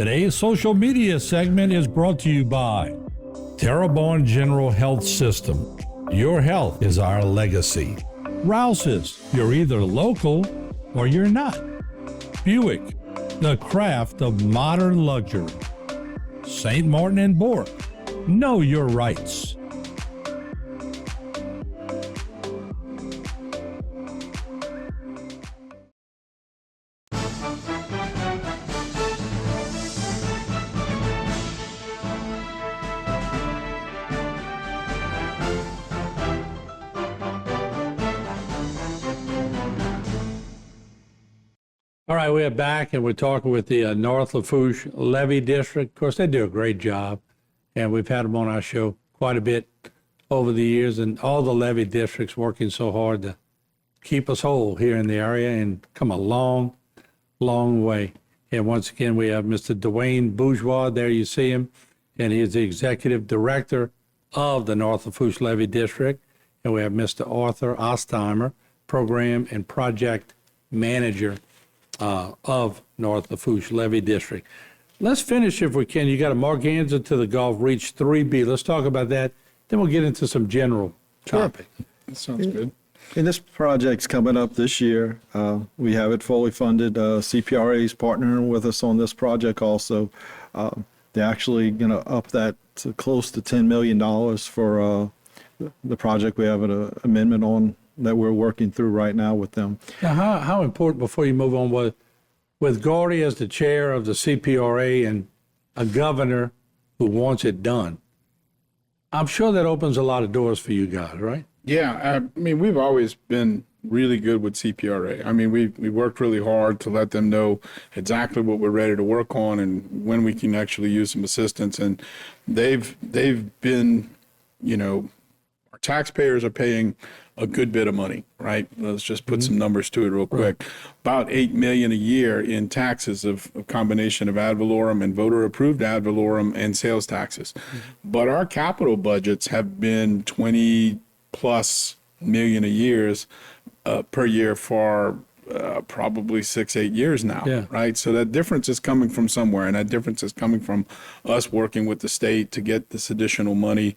Today's social media segment is brought to you by Terrebonne General Health System. Your health is our legacy. Rouse's, you're either local or you're not. Buick, the craft of modern luxury. St. Martin and Bork, know your rights. All right, we're back and we're talking with the North Lafourche Levee District. Of course, they do a great job, and we've had them on our show quite a bit over the years, and all the levee districts working so hard to keep us whole here in the area and come a long, long way. And once again, we have Mr. Dwayne Bourgeois. There you see him, and he is the Executive Director of the North Lafourche Levee District. And we have Mr. Arthur Ostheimer, Program and Project Manager of North Lafourche Levee District. Let's finish if we can. You got a Morganza to the Gulf Reach 3B. Let's talk about that. Then we'll get into some general topic. That sounds good. And this project's coming up this year. We have it fully funded. CPRA is partnering with us on this project also. They're actually going to up that to close to $10 million for the project. We have an amendment on that we're working through right now with them. Now, how important, before you move on, with Gordy as the chair of the CPRA and a governor who wants it done, I'm sure that opens a lot of doors for you guys, right? Yeah, I mean, we've always been really good with CPRA. I mean, we worked really hard to let them know exactly what we're ready to work on and when we can actually use some assistance. And they've been, our taxpayers are paying a good bit of money, right? Let's just put some numbers to it real quick. Right. About $8 million a year in taxes of a combination of ad valorem and voter-approved ad valorem and sales taxes. But our capital budgets have been 20+ million per year for probably 6-8 years now, right? So that difference is coming from somewhere, and that difference is coming from us working with the state to get this additional money,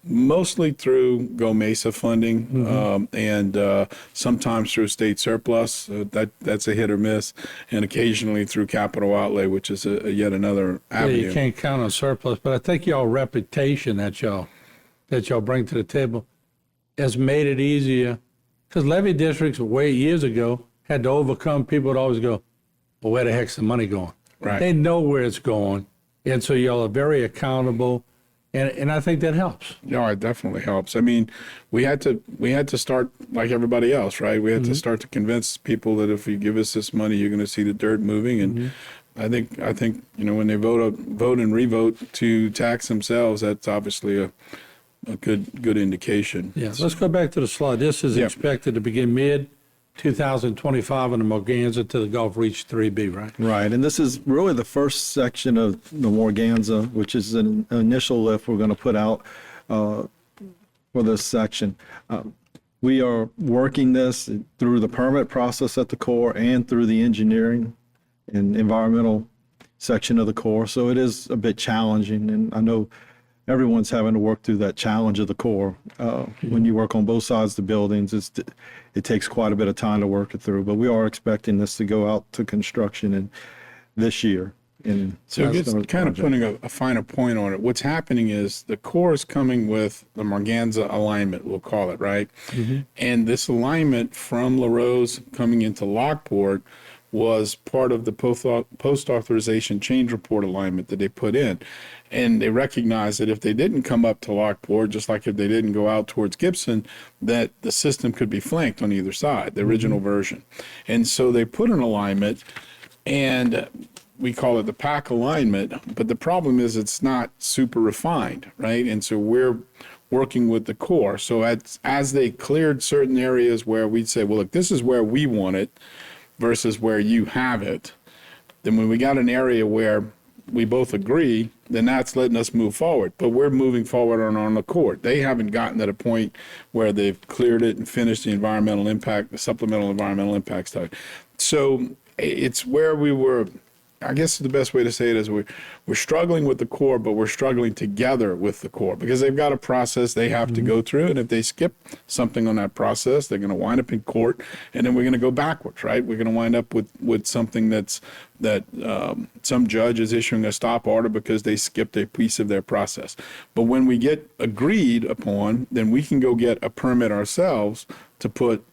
mostly through Go Mesa funding, and sometimes through state surplus. That's a hit or miss, and occasionally through capital outlay, which is yet another avenue. Yeah, you can't count on surplus, but I think y'all reputation that y'all bring to the table has made it easier, because levee districts years ago had to overcome. People would always go, well, where the heck's the money going? Right. They know where it's going, and so y'all are very accountable. And I think that helps. No, it definitely helps. I mean, we had to start like everybody else, right? We had to start to convince people that if you give us this money, you're going to see the dirt moving. And I think when they vote and revote to tax themselves, that's obviously a good indication. Yeah. Let's go back to the slide. This is expected to begin mid-2025 on the Morganza to the Gulf Reach 3B, right? Right, and this is really the first section of the Morganza, which is an initial lift we're going to put out for this section. We are working this through the permit process at the Corps and through the engineering and environmental section of the Corps, so it is a bit challenging, and I know everyone's having to work through that challenge of the Corps. When you work on both sides of the buildings, it takes quite a bit of time to work it through, but we are expecting this to go out to construction this year. So just kind of putting a finer point on it, what's happening is the Corps is coming with the Morganza alignment, we'll call it, right? And this alignment from LaRose coming into Lockport was part of the post-authorization change report alignment that they put in. And they recognized that if they didn't come up to Lockport, just like if they didn't go out towards Gibson, that the system could be flanked on either side, the original version. And so they put an alignment, and we call it the PAC alignment, but the problem is it's not super refined, right? And so we're working with the Corps. So as they cleared certain areas where we'd say, well, look, this is where we want it versus where you have it, then when we got an area where we both agree, then that's letting us move forward. But we're moving forward on the court. They haven't gotten to a point where they've cleared it and finished the environmental impact, the supplemental environmental impact study. So it's where we were I guess the best way to say it is we're struggling with the Corps, but we're struggling together with the Corps because they've got a process they have to go through. And if they skip something on that process, they're going to wind up in court, and then we're going to go backwards, right? We're going to wind up with something that some judge is issuing a stop order because they skipped a piece of their process. But when we get agreed upon, then we can go get a permit ourselves to put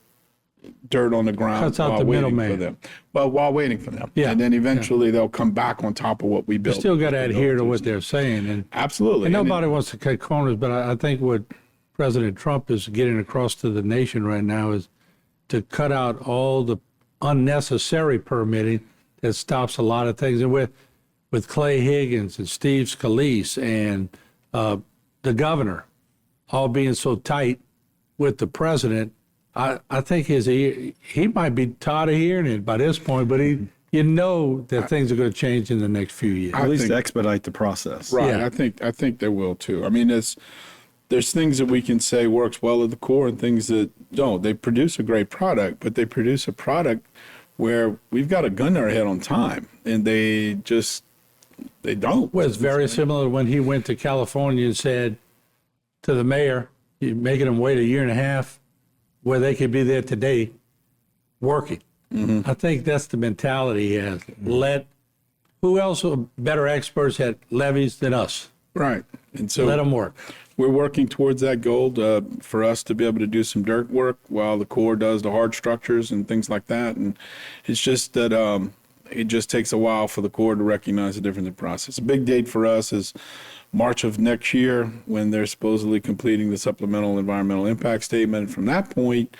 dirt on the ground Cuts out while the waiting middleman. for them. Well, while waiting for them. Yeah. And then eventually they'll come back on top of what we You built. still got to adhere to what they're saying. And Absolutely. And And nobody wants to cut corners, but I think what President Trump is getting across to the nation right now is to cut out all the unnecessary permitting that stops a lot of things. And with Clay Higgins and Steve Scalise and the governor all being so tight with the president, I think he might be tired of hearing it by this point, but you know that things are going to change in the next few years. At least expedite the process. Right. Yeah. I think there will too. I mean, there's things that we can say works well at the Corps and things that don't. They produce a great product, but they produce a product where we've got a gun to our head on time, and they don't. Well, it's very similar to when he went to California and said to the mayor, "You're making them wait a year and a half where they could be there today working." I think that's the mentality he has. Who else are better experts at levees than us? Right. And so Let them work. we're working towards that goal for us to be able to do some dirt work while the Corps does the hard structures and things like that. And it's just that it just takes a while for the Corps to recognize the difference in process. A big date for us is March of next year when they're supposedly completing the supplemental environmental impact statement. From that point,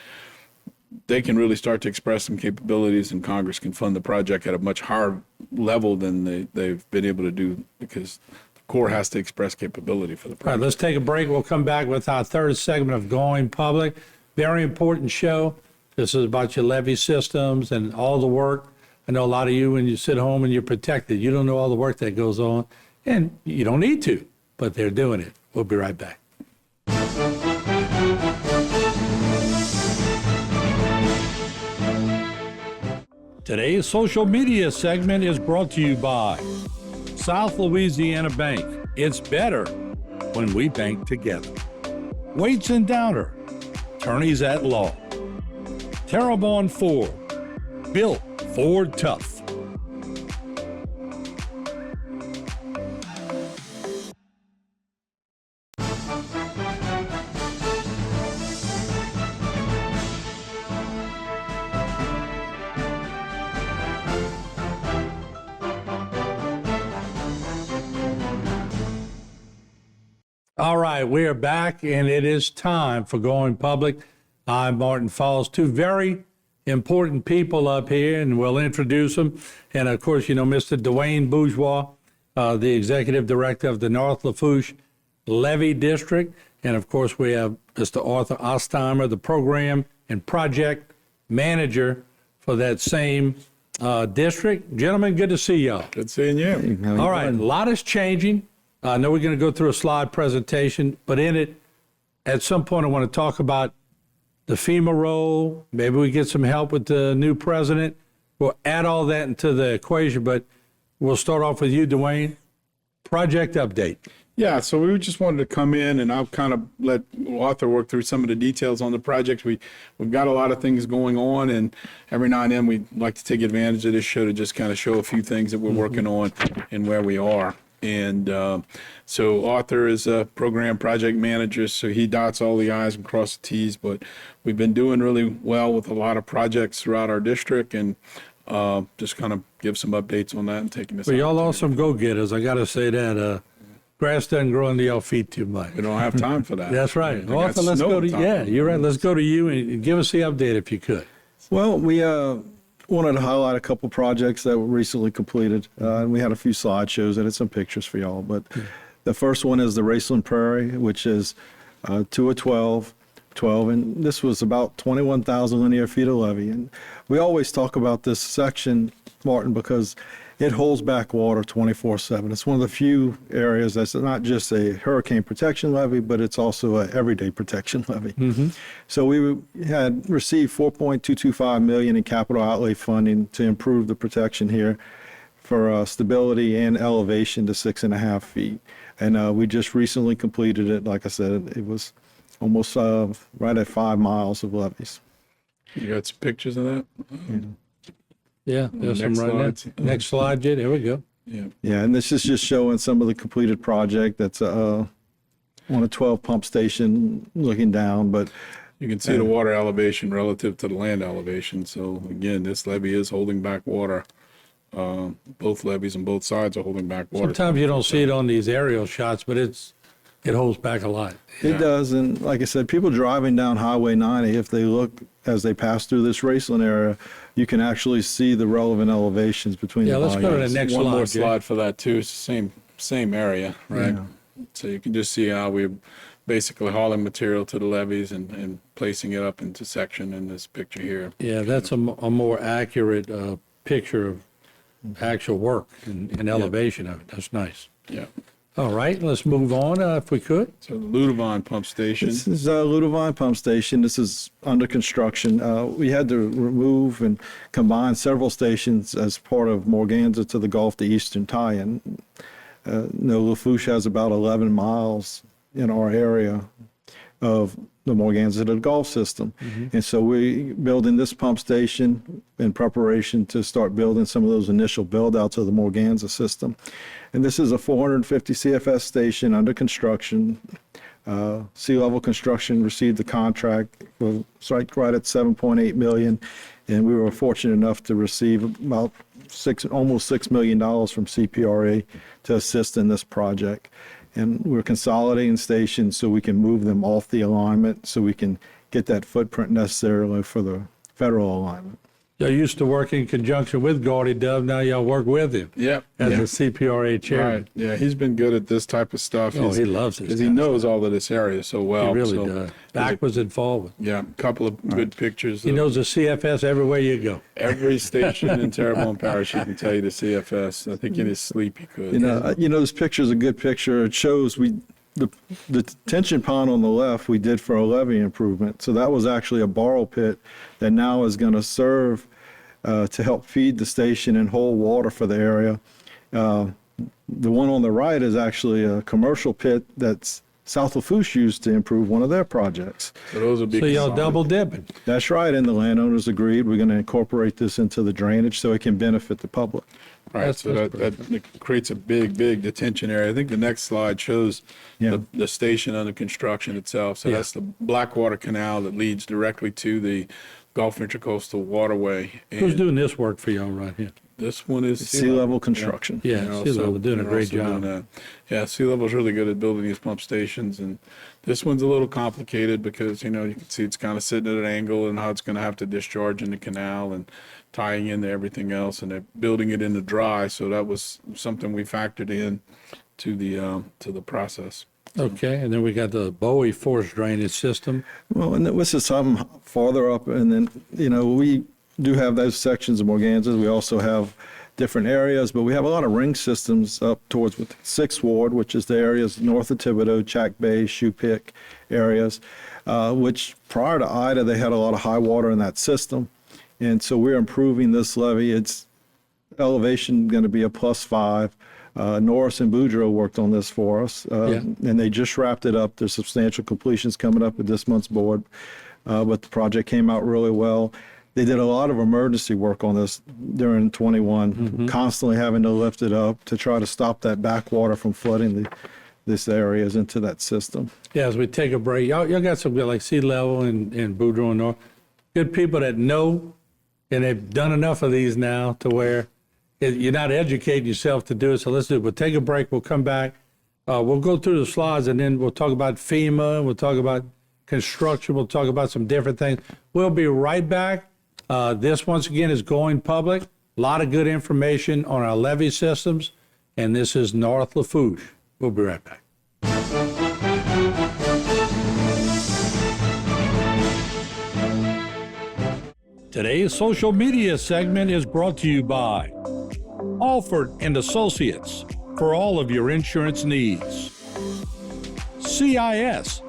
they can really start to express some capabilities, and Congress can fund the project at a much higher level than they've been able to do because the Corps has to express capability for the All right, project. let's take a break. We'll come back with our third segment of Going Public. Very important show. This is about your levee systems and all the work. I know a lot of you, when you sit home and you're protected, you don't know all the work that goes on, and you don't need to, but they're doing it. We'll be right back. Today's social media segment is brought to you by South Louisiana Bank. It's better when we bank together. Waits and Downer, attorneys at law. Terrebonne Ford, built Ford tough. All right, we are back, and it is time for Going Public. I'm Martin Falls. Two very important people up here, and we'll introduce them. And of course, you know, Mr. Dwayne Bourgeois, the executive director of the North Lafourche Levee District. And of course, we have Mr. Arthur Ostheimer, the program and project manager for that same district. Gentlemen, good to see y'all. Good seeing you. All right, a lot is changing. I know we're going to go through a slide presentation, but in it, at some point, I want to talk about the FEMA role. Maybe we get some help with the new president. We'll add all that into the equation, but we'll start off with you, Dwayne. Project update. Yeah, so we just wanted to come in, and I'll kind of let Arthur work through some of the details on the project. We've got a lot of things going on, and every now and then we'd like to take advantage of this show to just kind of show a few things that we're working on and where we are. And so Arthur is a program project manager, so he dots all the I's and crosses the T's, but we've been doing really well with a lot of projects throughout our district, and just kind of give some updates on that and taking this. Well, y'all opportunity. are some go-getters. I got to say that. Grass doesn't grow under y'all feet too much. We don't have time for that. That's right. I got Arthur, let's snow go on to, top yeah, of it. you're right. Let's go to you and give us the update if you could. Well, we wanted to highlight a couple projects that were recently completed, and we had a few slideshows and some pictures for y'all. But the first one is the Raceland Prairie, which is 2 of 12, and this was about 21,000 linear feet of levee. And we always talk about this section, Martin, because it holds back water 24/7. It's one of the few areas that's not just a hurricane protection levee, but it's also an everyday protection levee. So we had received $4.225 million in capital outlay funding to improve the protection here. for stability and elevation to 6.5 feet. And we just recently completed it. Like I said, it was almost right at 5 miles of levees. You got some pictures of that? Yeah, there's some Next right slides. there. Next slide, Jay. There we go. Yeah. Yeah, and this is just showing some of the completed project that's on a 12 pump station looking down, but You can see the water elevation relative to the land elevation. So again, this levee is holding back water. Both levees on both sides are holding back water. Sometimes you don't see it on these aerial shots, but it holds back a lot. it does. And like I said, people driving down Highway 90, if they look as they pass through this Raceland area, you can actually see the relevant elevations between Yeah, the let's go to the volumes. next One more slide, Jay. slide for that too. It's the same area, right? Yeah. So you can just see how we're basically hauling material to the levees and placing it up into section in this picture here. Yeah, that's a more accurate picture of actual work and elevation of it. That's nice. Yeah. All right, let's move on if we could. So the Ludovine pump station. This is Ludovine Pump Station. This is under construction. We had to remove and combine several stations as part of Morganza to the Gulf to Eastern tie-in. Lafourche has about 11 miles in our area of the Morganza to the Gulf system. And so we building this pump station in preparation to start building some of those initial build outs of the Morganza system. And this is a 450 CFS station under construction. Sea level construction received the contract right at 7.8 million. And we were fortunate enough to receive about almost $6 million from CPRA to assist in this project. And we're consolidating stations so we can move them off the alignment so we can get that footprint necessarily for the federal alignment. Y'all used to work in conjunction with Gaudy Dove. Now y'all work with him Yep. as Yeah. the CPRA chairman. Right. Yeah, he's been good at this type of stuff. Oh, he loves it. Because he knows all of this area so well. He really So, does. Backwards and forward. Yeah, a couple of good pictures. He of knows the CFS everywhere you go. every station in Terrebonne Parish. He can tell you the CFS. I think in his sleep he could. This picture is a good picture. It shows the detention pond on the left we did for a levee improvement. So that was actually a borrow pit that now is going to serve to help feed the station and hold water for the area. The one on the right is actually a commercial pit that's South Lafourche used to improve one of their projects. So those would be So y'all consolidated. double dipping. That's right, and the landowners agreed we're going to incorporate this into the drainage so it can benefit the public. Right, That's- so that's that creates a big detention area. I think the next slide shows Yeah. the station under construction itself. So Yeah. that's the Blackwater Canal that leads directly to the Gulf Intracoastal Waterway. Who's And doing this work for y'all right here? this one is Sea level construction. Yeah, They're Sea Level doing a they're great also doing job. that. Yeah, Sea Level's really good at building these pump stations, and this one's a little complicated because you can see it's kind of sitting at an angle and how it's going to have to discharge in the canal and tying into everything else, and they're building it in the dry. So that was something we factored in to the process. Okay, and then we got the Bowie force drainage system. Well, and this is something farther up, and then, we do have those sections of Morganza. We also have different areas, but we have a lot of ring systems up towards with 6th Ward, which is the areas north of Thibodeau, Chack Bay, Shoepick areas, which prior to Ida, they had a lot of high water in that system. And so we're improving this levee. It's elevation going to be a +5. Norris and Boudreaux worked on this for us, and they just wrapped it up. There's substantial completions coming up with this month's board, but the project came out really well. They did a lot of emergency work on this during 21, constantly having to lift it up to try to stop that backwater from flooding this areas into that system. Yeah, as we take a break, y'all got some good like Sea Level and Boudreaux and North. Good people that know, and they've done enough of these now to where you're not educating yourself to do it. So let's do it. We'll take a break. We'll come back. We'll go through the slides and then we'll talk about FEMA. We'll talk about construction. We'll talk about some different things. We'll be right back. This, once again, is going public. A lot of good information on our levee systems. And this is North Lafourche. We'll be right back. Today's social media segment is brought to you by Alford and Associates for all of your insurance needs. CIS,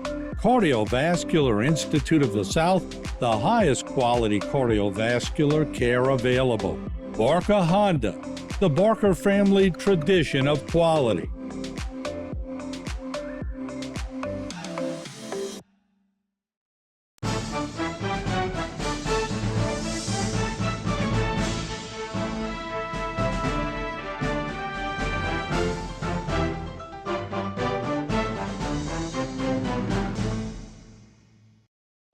Cardiovascular Institute of the South, the highest quality cardiovascular care available. Barca Honda, the Barker family tradition of quality.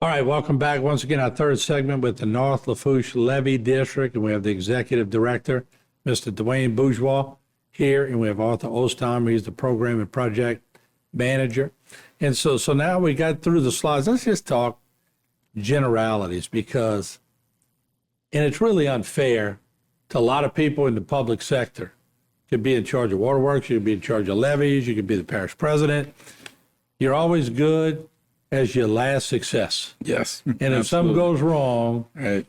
All right, welcome back once again. Our third segment with the North Lafourche Levee District, and we have the Executive Director, Mr. Dwayne Bourgeois, here, and we have Arthur Ostheimer. He's the Program and Project Manager. And so now we got through the slides. Let's just talk generalities because, and it's really unfair to a lot of people in the public sector. You could be in charge of waterworks, you could be in charge of levees, you could be the parish president. You're always good as your last success. Yes. And if something goes wrong, Right.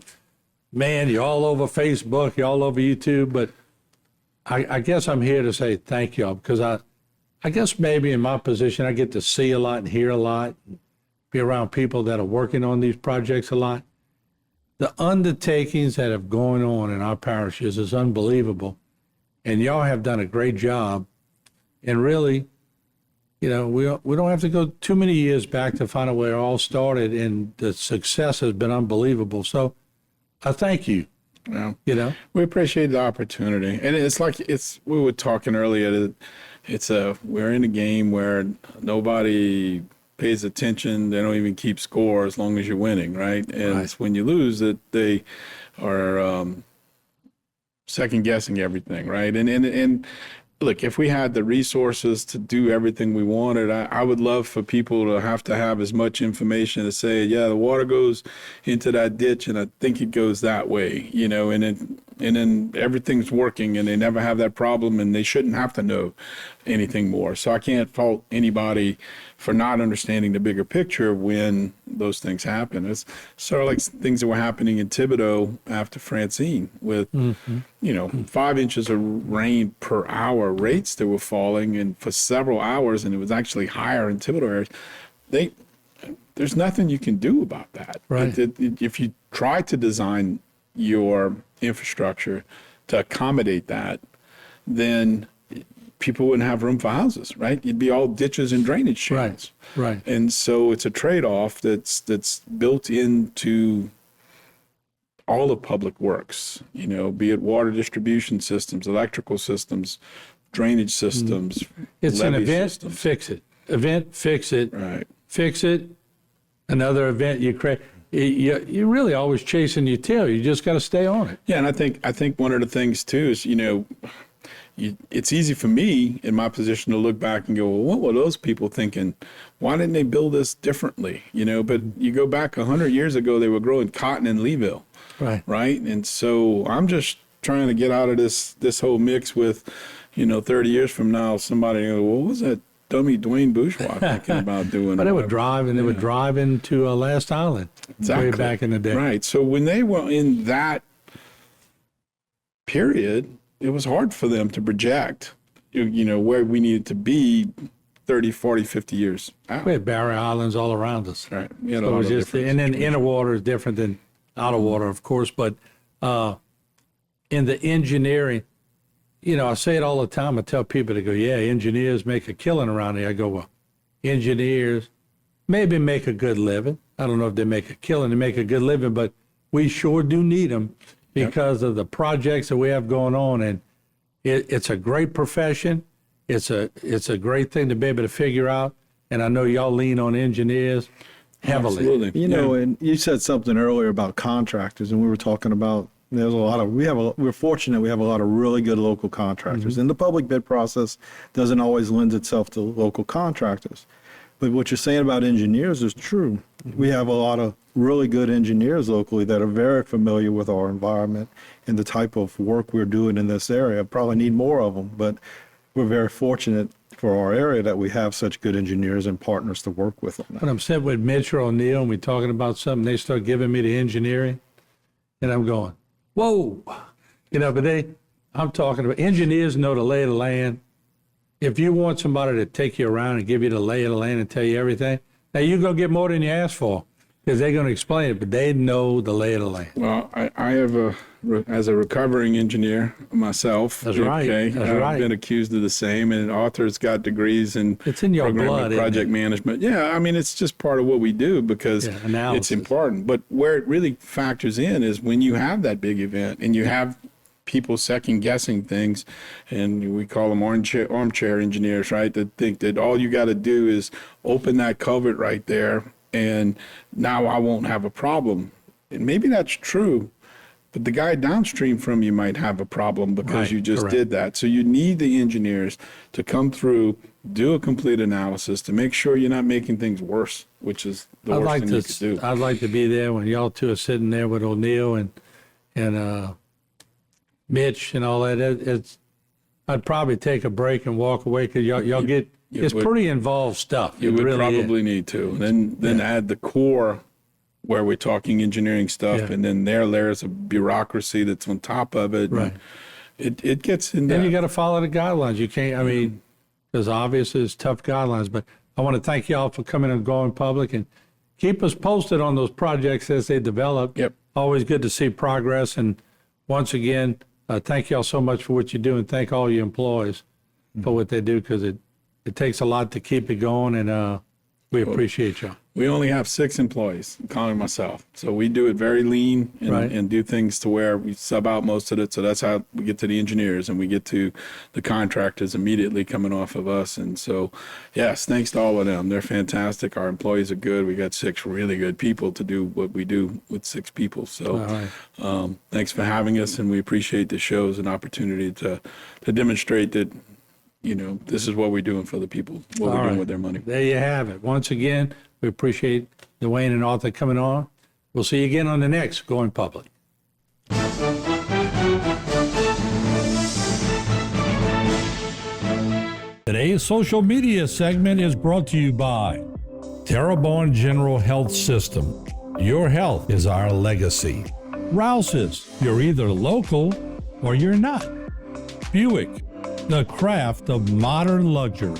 man, you're all over Facebook, you're all over YouTube. But I guess I'm here to say thank y'all because I guess maybe in my position, I get to see a lot and hear a lot, be around people that are working on these projects a lot. The undertakings that have gone on in our parishes is unbelievable. And y'all have done a great job. And really, you know, we don't have to go too many years back to find out where it all started, and the success has been unbelievable. So I thank you. Yeah. You know, We appreciate the opportunity. And it's like we were talking earlier, we're in a game where nobody pays attention. They don't even keep score as long as you're winning, right? And Right. it's when you lose that they are second guessing everything, right? And look, if we had the resources to do everything we wanted, I would love for people to have as much information to say, yeah, the water goes into that ditch, and I think it goes that way, you know, and then everything's working, and they never have that problem, and they shouldn't have to know anything more. So I can't fault anybody for not understanding the bigger picture when those things happen. It's sort of like things that were happening in Thibodeau after Francine with, you know, 5 inches of rain per hour rates that were falling, and for several hours, and it was actually higher in Thibodeau areas. There's nothing you can do about that. Right. If you try to design your infrastructure to accommodate that, then people wouldn't have room for houses, right? You'd be all ditches and drainage channels. right. And so it's a trade-off that's built into all of public works, you know, be it water distribution systems, electrical systems, drainage systems. It's an levee event, systems. fix it. Event, fix it. Right. Fix it. Another event you create. You're really always chasing your tail. You just got to stay on it. Yeah, and I think one of the things too is, you know, it's easy for me in my position to look back and go, well, what were those people thinking? Why didn't they build this differently? You know, but you go back 100 years ago, they were growing cotton in Leeville, right? And so I'm just trying to get out of this whole mix with, you know, 30 years from now, somebody, you know, what was that dummy Dwayne Bourgeois thinking about doing? But they would drive, and they would drive into Last Island way back in the day. Right. So when they were in that period, it was hard for them to project, you know, where we needed to be 30, 40, 50 years out. We had barrier islands all around us. Right. We had a So it lot was of just, different and then situations. inner water is different than outer water, of course. But in the engineering, you know, I say it all the time. I tell people to go, yeah, engineers make a killing around here. I go, well, engineers maybe make a good living. I don't know if they make a killing, they make a good living, but we sure do need them because of the projects that we have going on. And it's a great profession. It's a great thing to be able to figure out. And I know y'all lean on engineers heavily. Absolutely. You know, and you said something earlier about contractors, and we were talking about there's a lot of we're fortunate we have a lot of really good local contractors. And the public bid process doesn't always lend itself to local contractors. But what you're saying about engineers is true. We have a lot of really good engineers locally that are very familiar with our environment and the type of work we're doing in this area. Probably need more of them, but we're very fortunate for our area that we have such good engineers and partners to work with on that. When I'm sitting with Mitch or O'Neill and we're talking about something, they start giving me the engineering, and I'm going, whoa. You know, but I'm talking about engineers know the lay of the land. If you want somebody to take you around and give you the lay of the land and tell you everything, now you're going to get more than you asked for. because they're going to explain it, but they know the lay of the land. Well, I have as a recovering engineer myself. That's right. Okay, That's I've right. been accused of the same, and Arthur's got degrees in It's in your program blood, and isn't project it? management. Yeah, I mean, it's just part of what we do because Yeah, analysis. it's important. But where it really factors in is when you have that big event and you have people second guessing things, and we call them armchair engineers, right? That think that all you got to do is open that culvert right there, and now I won't have a problem. And maybe that's true, but the guy downstream from you might have a problem because Right, you just correct. did that. So you need the engineers to come through, do a complete analysis to make sure you're not making things worse, which is the worst thing you could do. I'd like to be there when y'all two are sitting there with O'Neill and Mitch and all that. I'd probably take a break and walk away because y'all get, it's would. pretty involved stuff. You It would really is. probably need to. Then add the core where we're talking engineering stuff, Yeah. and then there's a bureaucracy that's on top of it. Right. It gets in Then there. you got to follow the guidelines. You can't, I mean, because obviously it's tough guidelines, but I want to thank y'all for coming and going public and keep us posted on those projects as they develop. Yep. Always good to see progress. And once again, thank y'all so much for what you do, and thank all your employees for what they do, because it takes a lot to keep it going, and we appreciate y'all. We only have 6 employees, counting myself. So we do it very lean and, Right. and do things to where we sub out most of it. So that's how we get to the engineers, and we get to the contractors immediately coming off of us. And so, yes, thanks to all of them. They're fantastic. Our employees are good. We got 6 really good people to do what we do with 6 people. So All right. thanks for having us, and we appreciate the show as an opportunity to demonstrate that, this is what we're doing for the people, what we're All doing right. with their money. There you have it. Once again, we appreciate Dwayne and Arthur coming on. We'll see you again on the next Going Public. Today's social media segment is brought to you by Terrebonne General Health System. Your health is our legacy. Rouse's, you're either local or you're not. Buick, the craft of modern luxury.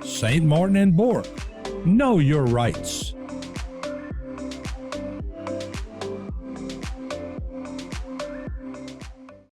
St. Martin and Bork, know your rights.